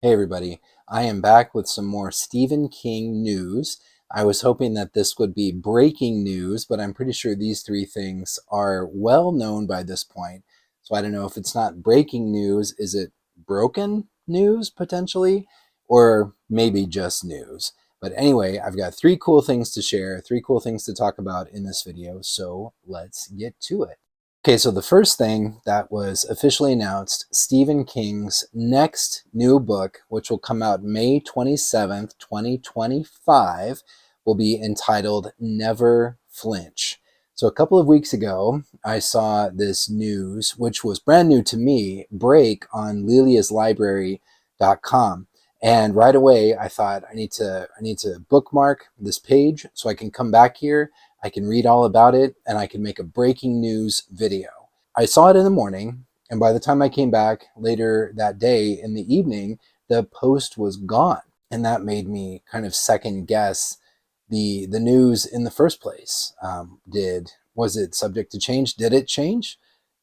Hey everybody, I am back with some more Stephen King news. I was hoping that this would be breaking news, but I'm pretty sure these three things are well known by this point. So I don't know if it's not breaking news, is it broken news potentially? Or maybe just news. But anyway, I've got three cool things to share, three cool things to talk about in this video, so let's get to it. Okay, so the first thing that was officially announced, Stephen King's next new book, which will come out May 27th, 2025, will be entitled Never Flinch. So a couple of weeks ago, I saw this news, which was brand new to me, break on liliaslibrary.com. And right away, I thought I need to bookmark this page so I can come back here, I can read all about it, and I can make a breaking news video. I saw it in the morning, and by the time I came back later that day in the evening, the post was gone. And that made me kind of second guess the news in the first place. Was it subject to change? Did it change?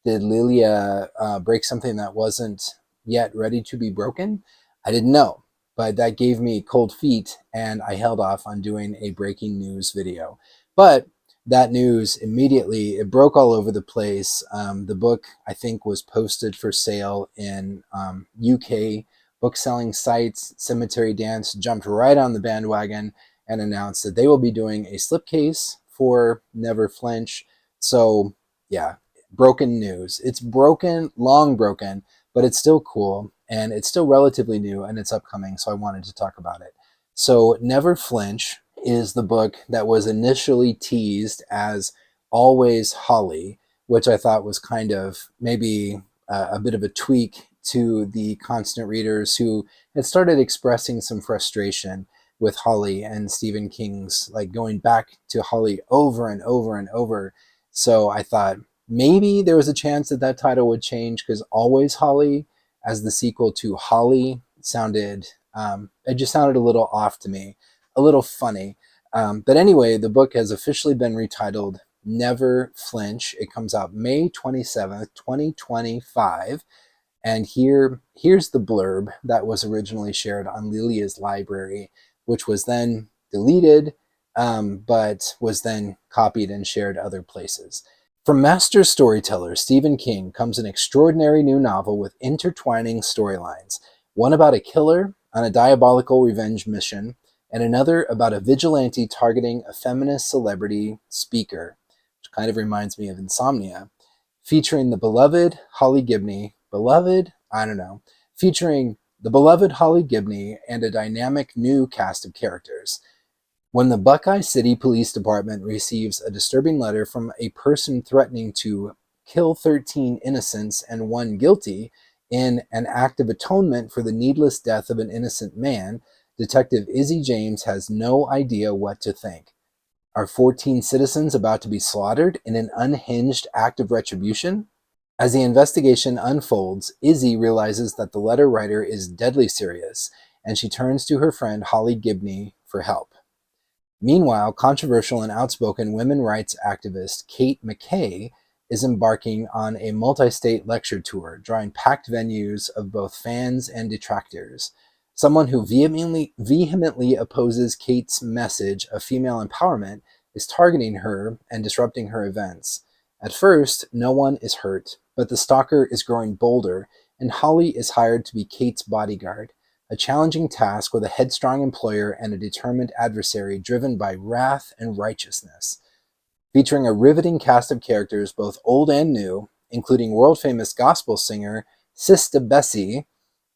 Did Lilia break something that wasn't yet ready to be broken? I didn't know, but that gave me cold feet, and I held off on doing a breaking news video. But that news immediately, it broke all over the place. The book, I think, was posted for sale in UK book-selling sites. Cemetery Dance jumped right on the bandwagon and announced that they will be doing a slipcase for Never Flinch. So yeah, broken news. It's broken, long broken, but it's still cool, and it's still relatively new, and it's upcoming, so I wanted to talk about it. So Never Flinch is the book that was initially teased as Always Holly, which I thought was kind of maybe a bit of a tweak to the constant readers who had started expressing some frustration with Holly and Stephen King's like going back to Holly over and over and over. So I thought maybe there was a chance that that title would change, because Always Holly as the sequel to Holly sounded, it just sounded a little off to me, a little funny. But anyway, the book has officially been retitled Never Flinch. It comes out May 27th, 2025. And here's the blurb that was originally shared on Lilia's library, which was then deleted, but was then copied and shared other places. From master storyteller Stephen King comes an extraordinary new novel with intertwining storylines, one about a killer on a diabolical revenge mission, and another about a vigilante targeting a feminist celebrity speaker, which kind of reminds me of Insomnia, featuring the beloved Holly Gibney, featuring the beloved Holly Gibney and a dynamic new cast of characters. When the Buckeye City Police Department receives a disturbing letter from a person threatening to kill 13 innocents and one guilty in an act of atonement for the needless death of an innocent man, Detective Izzy James has no idea what to think. Are 14 citizens about to be slaughtered in an unhinged act of retribution? As the investigation unfolds, Izzy realizes that the letter writer is deadly serious, and she turns to her friend Holly Gibney for help. Meanwhile, controversial and outspoken women rights activist Kate McKay is embarking on a multi-state lecture tour, drawing packed venues of both fans and detractors. Someone who vehemently opposes Kate's message of female empowerment is targeting her and disrupting her events. At first, no one is hurt, but the stalker is growing bolder, and Holly is hired to be Kate's bodyguard, a challenging task with a headstrong employer and a determined adversary driven by wrath and righteousness. Featuring a riveting cast of characters, both old and new, including world-famous gospel singer Sista Bessie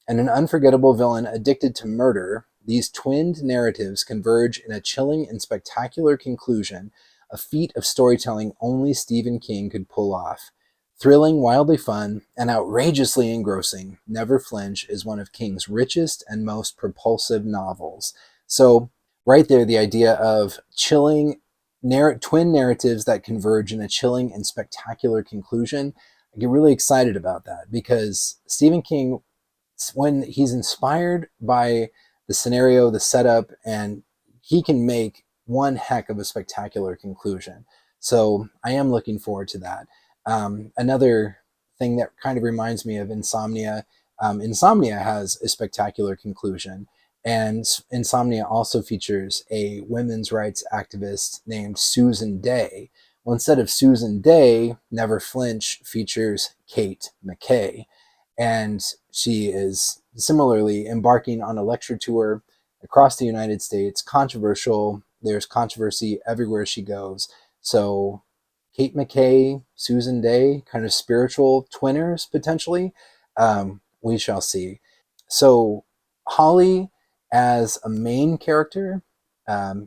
and an unforgettable villain addicted to murder, these twinned narratives converge in a chilling and spectacular conclusion, a feat of storytelling only Stephen King could pull off. Thrilling, wildly fun, and outrageously engrossing, Never Flinch is one of King's richest and most propulsive novels. So right there, the idea of chilling twin narratives that converge in a chilling and spectacular conclusion, I get really excited about that, because Stephen King, when he's inspired by the scenario, the setup, and he can make one heck of a spectacular conclusion. So I am looking forward to that. Another thing that kind of reminds me of Insomnia Insomnia has a spectacular conclusion. And Insomnia also features a women's rights activist named Susan Day. Well, instead of Susan Day, Never Flinch features Kate McKay. And she is similarly embarking on a lecture tour across the United States. Controversial. There's controversy everywhere she goes. So Kate McKay, Susan Day, kind of spiritual twinners potentially. We shall see. So Holly as a main character,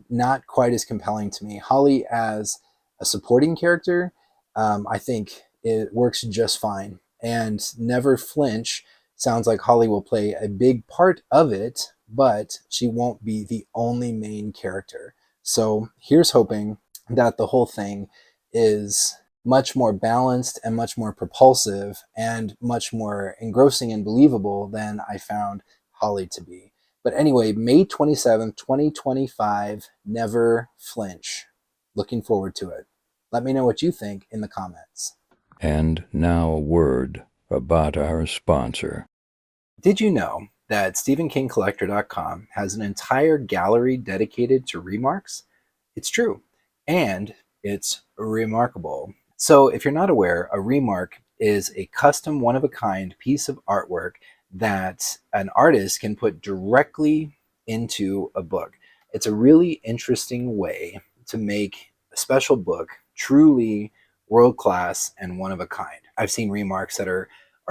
not quite as compelling to me. Holly as a supporting character, I think it works just fine. And Never Flinch sounds like Holly will play a big part of it, but she won't be the only main character. So here's hoping that the whole thing is much more balanced and much more propulsive and much more engrossing and believable than I found Holly to be. But anyway, May 27th, 2025, Never Flinch. Looking forward to it. Let me know what you think in the comments. And now a word about our sponsor. Did you know that StephenKingCollector.com has an entire gallery dedicated to remarks? It's true. And it's remarkable. So if you're not aware, a remark is a custom one-of-a-kind piece of artwork that an artist can put directly into a book. It's a really interesting way to make a special book truly world-class and one-of-a-kind. I've seen remarks that are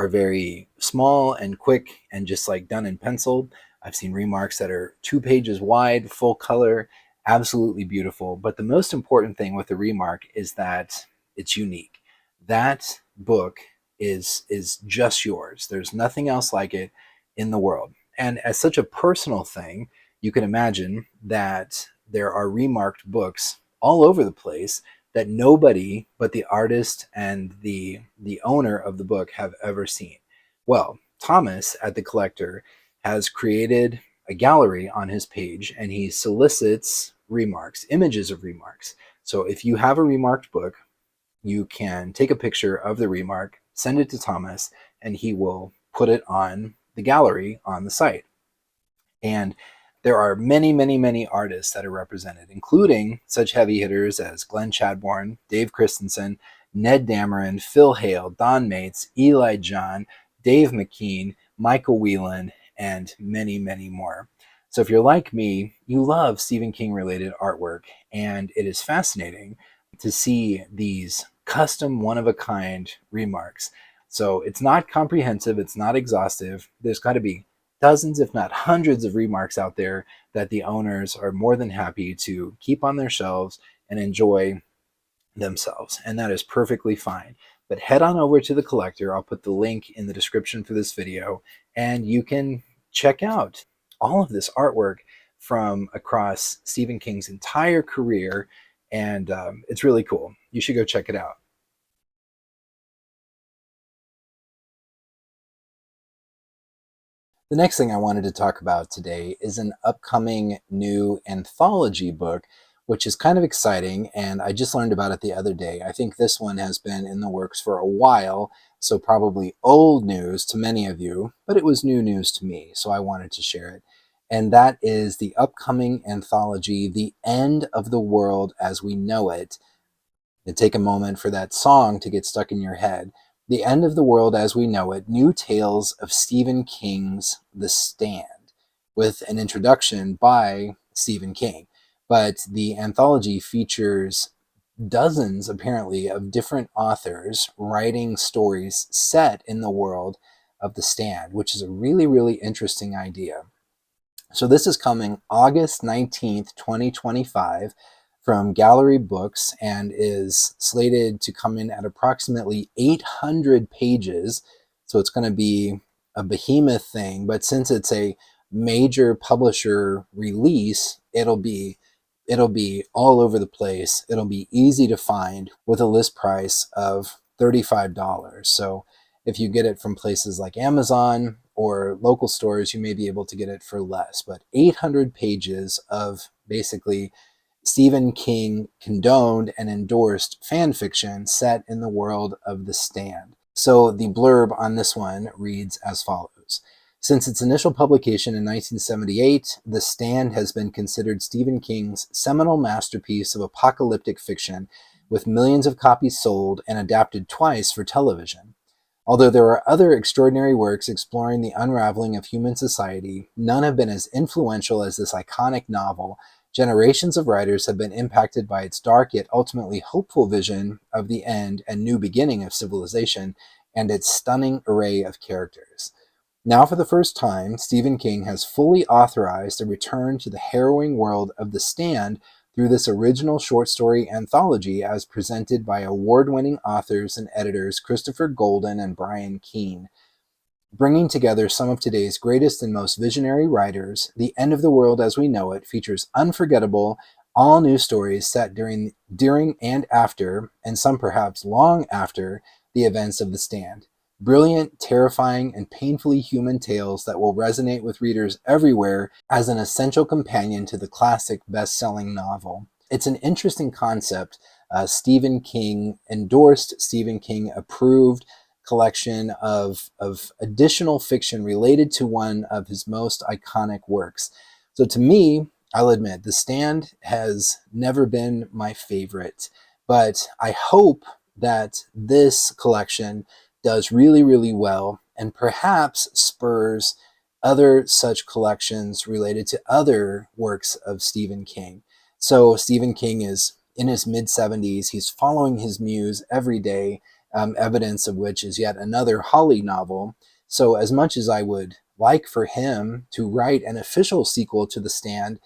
very small and quick and just like done in pencil. I've seen remarks that are 2 pages wide, full color, absolutely beautiful. But the most important thing with a remark is that it's unique. That book is just yours. There's nothing else like it in the world. And as such a personal thing, you can imagine that there are remarked books all over the place that nobody but the artist and the owner of the book have ever seen. Well, Thomas at The Collector has created a gallery on his page, and he solicits remarks, images of remarks. So if you have a remarked book, you can take a picture of the remark, send it to Thomas, and he will put it on the gallery on the site. And there are many, many, many artists that are represented, including such heavy hitters as Glenn Chadbourne, Dave Christensen, Ned Dameron, Phil Hale, Don Mates, Eli John, Dave McKean, Michael Whelan, and many, many more. So if you're like me, you love Stephen King related artwork, and it is fascinating to see these custom one-of-a-kind remarks. So it's not comprehensive, it's not exhaustive. There's got to be dozens, if not hundreds, of remarks out there that the owners are more than happy to keep on their shelves and enjoy themselves. And that is perfectly fine. But head on over to The Collector. I'll put the link in the description for this video, and you can check out all of this artwork from across Stephen King's entire career. And it's really cool. You should go check it out. The next thing I wanted to talk about today is an upcoming new anthology book, which is kind of exciting, and I just learned about it the other day. I think this one has been in the works for a while, so probably old news to many of you, but it was new news to me, so I wanted to share it. And that is the upcoming anthology, The End of the World as We Know It. And take a moment for that song to get stuck in your head. The End of the World as We Know It, New Tales of Stephen King's The Stand, with an introduction by Stephen King. But the anthology features dozens, apparently, of different authors writing stories set in the world of The Stand, which is a really, really interesting idea. So this is coming August 19th, 2025 from Gallery Books, and is slated to come in at approximately 800 pages. So it's going to be a behemoth thing, but since it's a major publisher release, it'll be all over the place. It'll be easy to find with a list price of $35. So if you get it from places like Amazon or local stores, you may be able to get it for less. But 800 pages of basically Stephen King condoned and endorsed fan fiction set in the world of The Stand. So the blurb on this one reads as follows. Since its initial publication in 1978, The Stand has been considered Stephen King's seminal masterpiece of apocalyptic fiction, with millions of copies sold and adapted twice for television. Although there are other extraordinary works exploring the unraveling of human society, none have been as influential as this iconic novel. Generations of writers have been impacted by its dark yet ultimately hopeful vision of the end and new beginning of civilization and its stunning array of characters. Now, for the first time, Stephen King has fully authorized a return to the harrowing world of The Stand through this original short story anthology as presented by award-winning authors and editors Christopher Golden and Brian Keene. Bringing together some of today's greatest and most visionary writers, The End of the World as We Know It features unforgettable, all-new stories set during and after, and some perhaps long after, the events of The Stand. Brilliant, terrifying, and painfully human tales that will resonate with readers everywhere as an essential companion to the classic best-selling novel. It's an interesting concept. Stephen King endorsed, Stephen King approved collection of additional fiction related to one of his most iconic works. So to me, I'll admit, The Stand has never been my favorite, but I hope that this collection does really, really well and perhaps spurs other such collections related to other works of Stephen King. So Stephen King is in his mid-70s. He's following his muse every day, evidence of which is yet another Holly novel. So as much as I would like for him to write an official sequel to The Stand,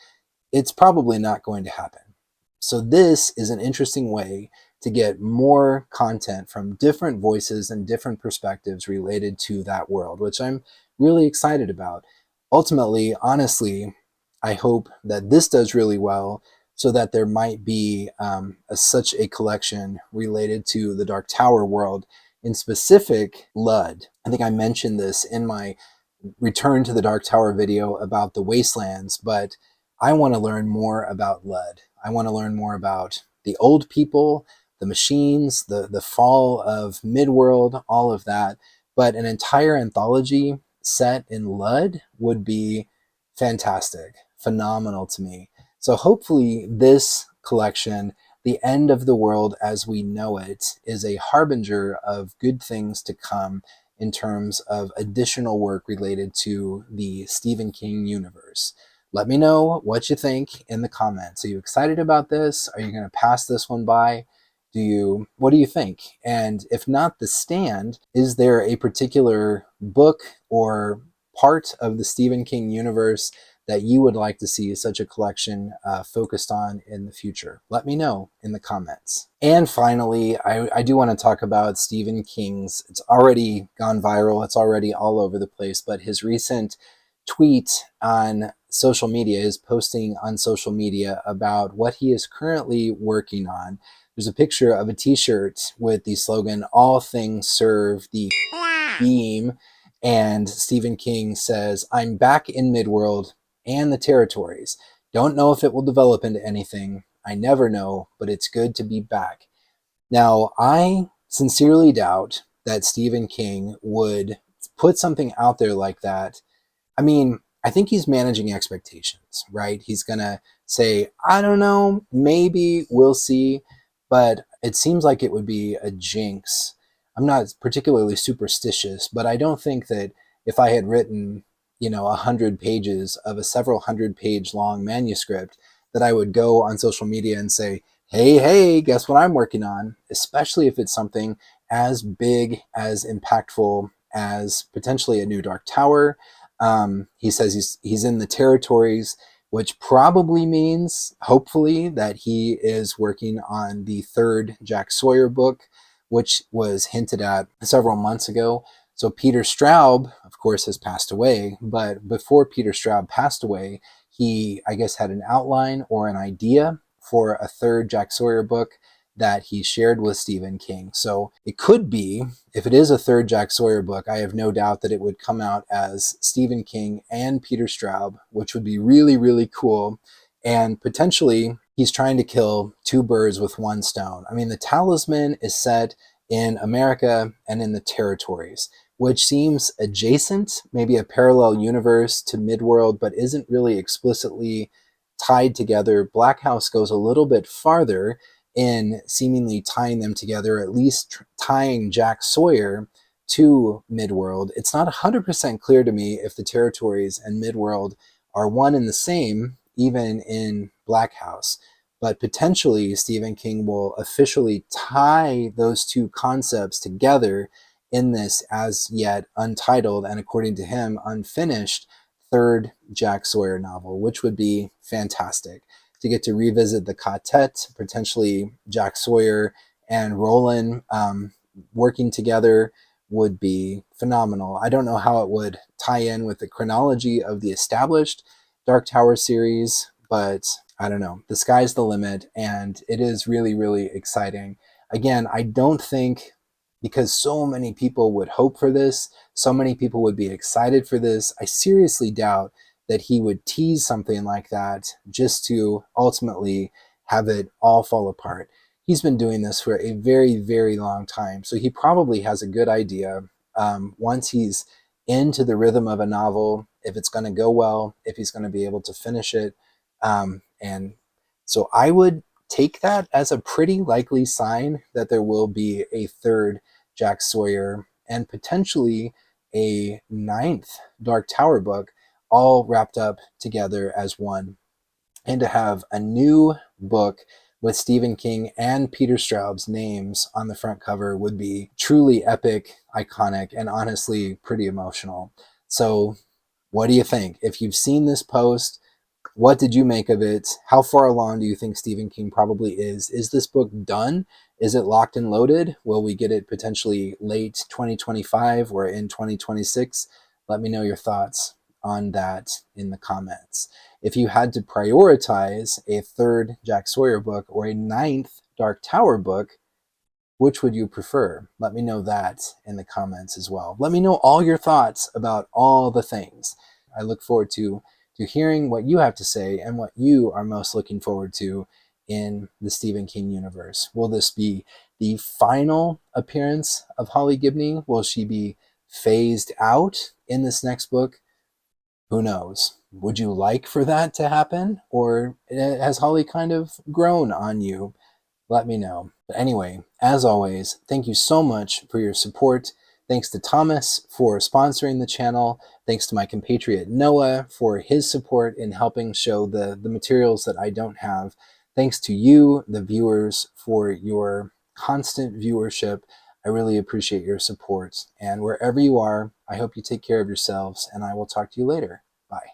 it's probably not going to happen. So this is an interesting way to get more content from different voices and different perspectives related to that world, which I'm really excited about. Ultimately, honestly, I hope that this does really well so that there might be such a collection related to the Dark Tower world, in specific, Lud. I think I mentioned this in my Return to the Dark Tower video about the Wastelands, but I want to learn more about Lud. I want to learn more about the old people, the machines, the fall of Midworld, all of that. But an entire anthology set in Lud would be fantastic, phenomenal to me. So hopefully this collection, The End of the World as We Know It, is a harbinger of good things to come in terms of additional work related to the Stephen King universe. Let me know what you think in the comments. Are you excited about this? Are you going to pass this one by? What do you think? And if not The Stand, is there a particular book or part of the Stephen King universe that you would like to see such a collection focused on in the future? Let me know in the comments. And finally, I do want to talk about Stephen King's, it's already gone viral, it's already all over the place, but his recent tweet on social media, is posting on social media about what he is currently working on. There's a picture of a t-shirt with the slogan, "All things serve the beam," and Stephen King says, "I'm back in Midworld and the territories. Don't know if it will develop into anything. I never know, but it's good to be back." Now, I sincerely doubt that Stephen King would put something out there like that. I mean, I think he's managing expectations, right? He's going to say, I don't know, maybe, we'll see. But it seems like it would be a jinx. I'm not particularly superstitious, but I don't think that if I had written, 100 pages of a several hundred page long manuscript, that I would go on social media and say, hey, guess what I'm working on? Especially if it's something as big, as impactful as potentially a new Dark Tower. He says he's in the territories, which probably means, hopefully, that he is working on the third Jack Sawyer book, which was hinted at several months ago. So Peter Straub, of course, has passed away, but before Peter Straub passed away, he, I guess, had an outline or an idea for a third Jack Sawyer book that he shared with Stephen King. So it could be, if it is a third Jack Sawyer book, I have no doubt that it would come out as Stephen King and Peter Straub, which would be really, really cool. And potentially, he's trying to kill two birds with one stone. I mean, the Talisman is set in America and in the territories. which seems adjacent, maybe a parallel universe to Midworld, but isn't really explicitly tied together. Black House goes a little bit farther in seemingly tying them together, at least tying Jack Sawyer to Midworld. It's not 100% clear to me if the territories and Midworld are one and the same, even in Black House. But potentially, Stephen King will officially tie those two concepts together in this as yet untitled and, according to him, unfinished third Jack Sawyer novel, which would be fantastic to get to revisit the quartet, potentially Jack Sawyer and Roland working together would be phenomenal. I don't know how it would tie in with the chronology of the established Dark Tower series, but I don't know. The sky's the limit, and it is really, really exciting. Again, I don't think, because so many people would hope for this, so many people would be excited for this, I seriously doubt that he would tease something like that just to ultimately have it all fall apart. He's been doing this for a very, very long time, so he probably has a good idea. Once he's into the rhythm of a novel, if it's going to go well, if he's going to be able to finish it. And so I would take that as a pretty likely sign that there will be a third Jack Sawyer and potentially a ninth Dark Tower book, all wrapped up together as one. And to have a new book with Stephen King and Peter Straub's names on the front cover would be truly epic, iconic, and honestly pretty emotional. So what do you think? If you've seen this post, what did you make of it? How far along do you think Stephen King probably is? Is this book done? Is it locked and loaded? Will we get it potentially late 2025 or in 2026? Let me know your thoughts on that in the comments. If you had to prioritize a third Jack Sawyer book or a ninth Dark Tower book, which would you prefer? Let me know that in the comments as well. Let me know all your thoughts about all the things. I look forward to hearing what you have to say and what you are most looking forward to in the Stephen King universe. Will this be the final appearance of Holly Gibney? Will she be phased out in this next book? Who knows? Would you like for that to happen? Or has Holly kind of grown on you? Let me know. But anyway, as always, thank you so much for your support. Thanks to Thomas for sponsoring the channel. Thanks to my compatriot Noah for his support in helping show the materials that I don't have. Thanks to you, the viewers, for your constant viewership. I really appreciate your support. And wherever you are, I hope you take care of yourselves, and I will talk to you later. Bye.